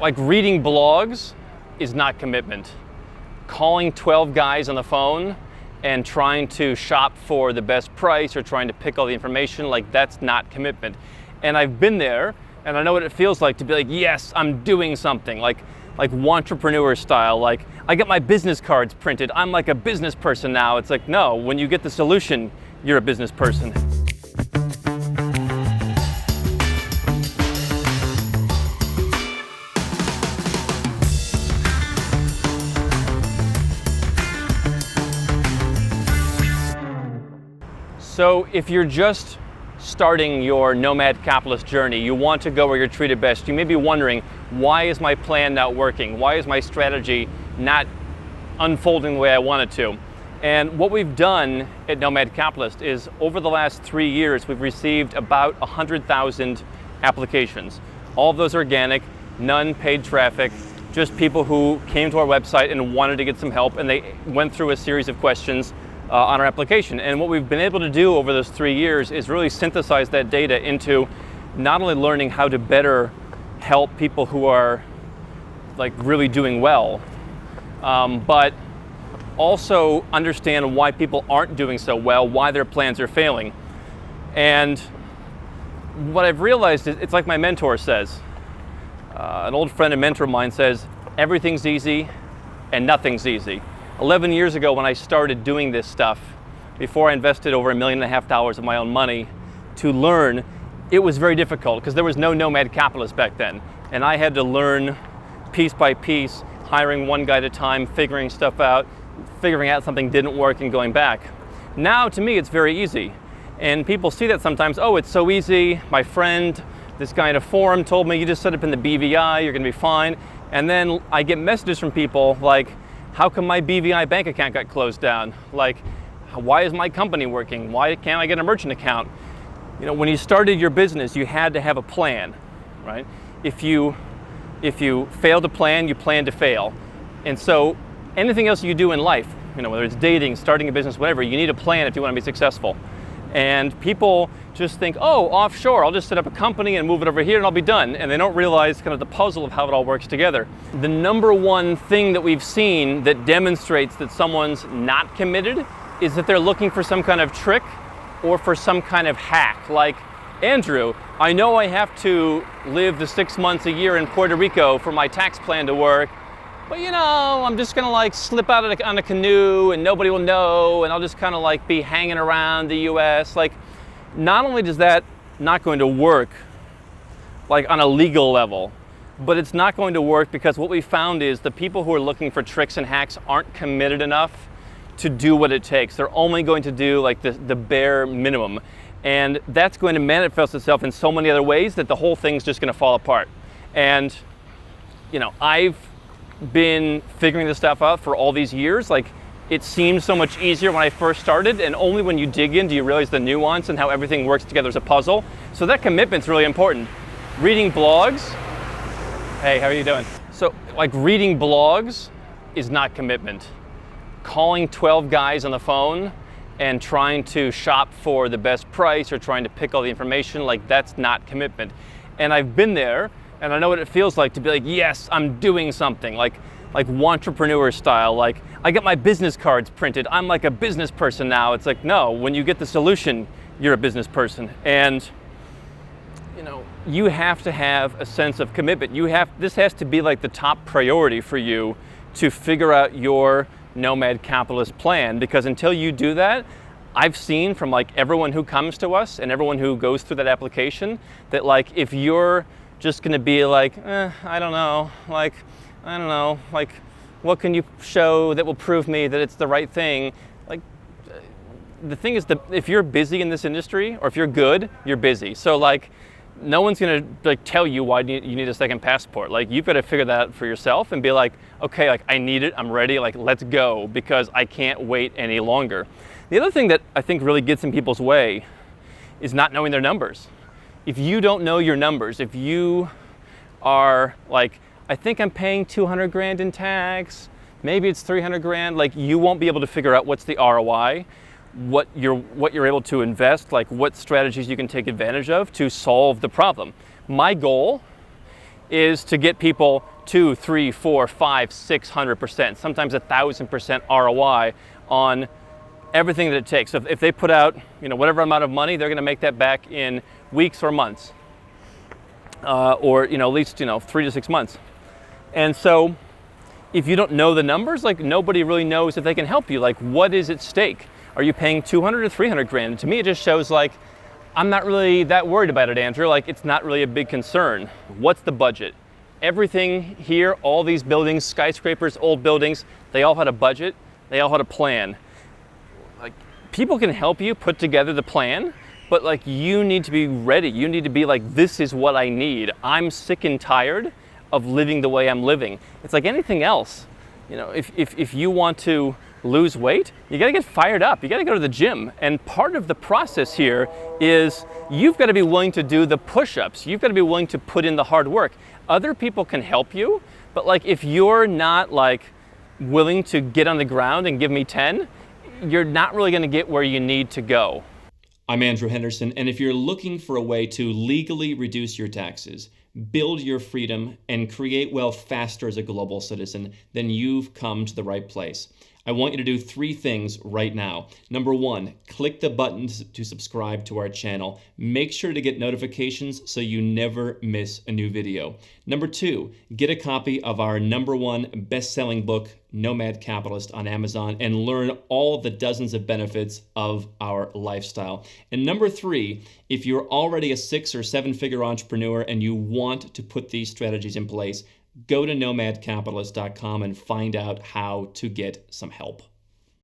like reading blogs is not commitment. Calling 12 guys on the phone and trying to shop for the best price or trying to pick all the information, like that's not commitment. And I've been there and I know what it feels like to be like, yes, I'm doing something, like entrepreneur style, like I get my business cards printed, I'm like a business person now. It's like, no, when you get the solution, you're a business person. So if you're just starting your nomad capitalist journey, you want to go where you're treated best, you may be wondering, why is my plan not working? Why is my strategy not unfolding the way I want it to? And what we've done at Nomad Capitalist is over the last 3 years, we've received about 100,000 applications. All of those organic, none paid traffic, just people who came to our website and wanted to get some help, and they went through a series of questions on our application. And what we've been able to do over those 3 years is really synthesize that data into not only learning how to better help people who are like really doing well, but also understand why people aren't doing so well, why their plans are failing. And what I've realized is, it's like my mentor says, an old friend and mentor of mine says, everything's easy and nothing's easy. 11 years ago when I started doing this stuff, before I invested over $1.5 million of my own money to learn, it was very difficult because there was no Nomad Capitalist back then. And I had to learn piece by piece, hiring one guy at a time, figuring stuff out, figuring out something didn't work and going back. Now to me it's very easy. And people see that sometimes, oh, it's so easy. My friend, this guy in a forum told me, you just set up in the BVI, you're gonna be fine. And then I get messages from people like, how come my BVI bank account got closed down? Like, why is my company working? Why can't I get a merchant account? You know, when you started your business, you had to have a plan, right? If you fail to plan, you plan to fail. And so anything else you do in life, you know, whether it's dating, starting a business, whatever, you need a plan if you want to be successful. And people just think, oh, offshore, I'll just set up a company and move it over here and I'll be done. And they don't realize kind of the puzzle of how it all works together. The number one thing that we've seen that demonstrates that someone's not committed is that they're looking for some kind of trick or for some kind of hack. Like, Andrew, I know I have to live the 6 months a year in Puerto Rico for my tax plan to work, but you know, I'm just gonna like slip out on a canoe and nobody will know, and I'll just kind of like be hanging around the US. Like, not only does that not going to work like on a legal level, but it's not going to work because what we found is the people who are looking for tricks and hacks aren't committed enough to do what it takes. They're only going to do like the bare minimum. And that's going to manifest itself in so many other ways that the whole thing's just gonna fall apart. And you know, I've been figuring this stuff out for all these years. Like, it seemed so much easier when I first started, and only when you dig in do you realize the nuance and how everything works together as a puzzle. So that commitment's really important. Reading blogs, hey, how are you doing? So like reading blogs is not commitment. Calling 12 guys on the phone and trying to shop for the best price or trying to pick all the information, like that's not commitment. And I've been there and I know what it feels like to be like, yes, I'm doing something, like entrepreneur style, like I get my business cards printed, I'm like a business person now. It's like, no, when you get the solution, you're a business person. And you know, you have to have a sense of commitment. This has to be like the top priority for you to figure out your Nomad Capitalist plan, because until you do that, I've seen from like everyone who comes to us and everyone who goes through that application that like if you're just gonna be like, I don't know, like what can you show that will prove me that it's the right thing? Like, the thing is that if you're busy in this industry, or if you're good, you're busy. So like, no one's gonna like tell you why you need a second passport. Like, you've got to figure that out for yourself and be like, okay, like I need it, I'm ready, like let's go, because I can't wait any longer. The other thing that I think really gets in people's way is not knowing their numbers. If you don't know your numbers, if you are like, I think I'm paying 200 grand in tax, maybe it's 300 grand, like you won't be able to figure out what's the ROI, what you're able to invest, like what strategies you can take advantage of to solve the problem. My goal is to get people 2, 3, 4, 5, 600%, sometimes 1,000% ROI on everything that it takes. So if they put out, whatever amount of money, they're going to make that back in weeks or months, or at least 3 to 6 months. And so, if you don't know the numbers, like nobody really knows if they can help you. Like, what is at stake? Are you paying 200 or 300 grand? To me, it just shows like I'm not really that worried about it, Andrew. Like, it's not really a big concern. What's the budget? Everything here, all these buildings, skyscrapers, old buildings, they all had a budget. They all had a plan. Like, people can help you put together the plan, but like you need to be ready. You need to be like, this is what I need. I'm sick and tired of living the way I'm living. It's like anything else. If you want to lose weight, you gotta get fired up. You gotta go to the gym. And part of the process here is you've gotta be willing to do the push-ups. You've gotta be willing to put in the hard work. Other people can help you, but like if you're not like willing to get on the ground and give me 10, you're not really gonna get where you need to go. I'm Andrew Henderson, and if you're looking for a way to legally reduce your taxes, build your freedom, and create wealth faster as a global citizen, then you've come to the right place. I want you to do 3 things right now. Number 1, click the button to subscribe to our channel. Make sure to get notifications so you never miss a new video. Number 2, get a copy of our #1 best-selling book, Nomad Capitalist, on Amazon and learn all the dozens of benefits of our lifestyle. And number 3, if you're already a 6 or 7-figure entrepreneur and you want to put these strategies in place, go to nomadcapitalist.com and find out how to get some help.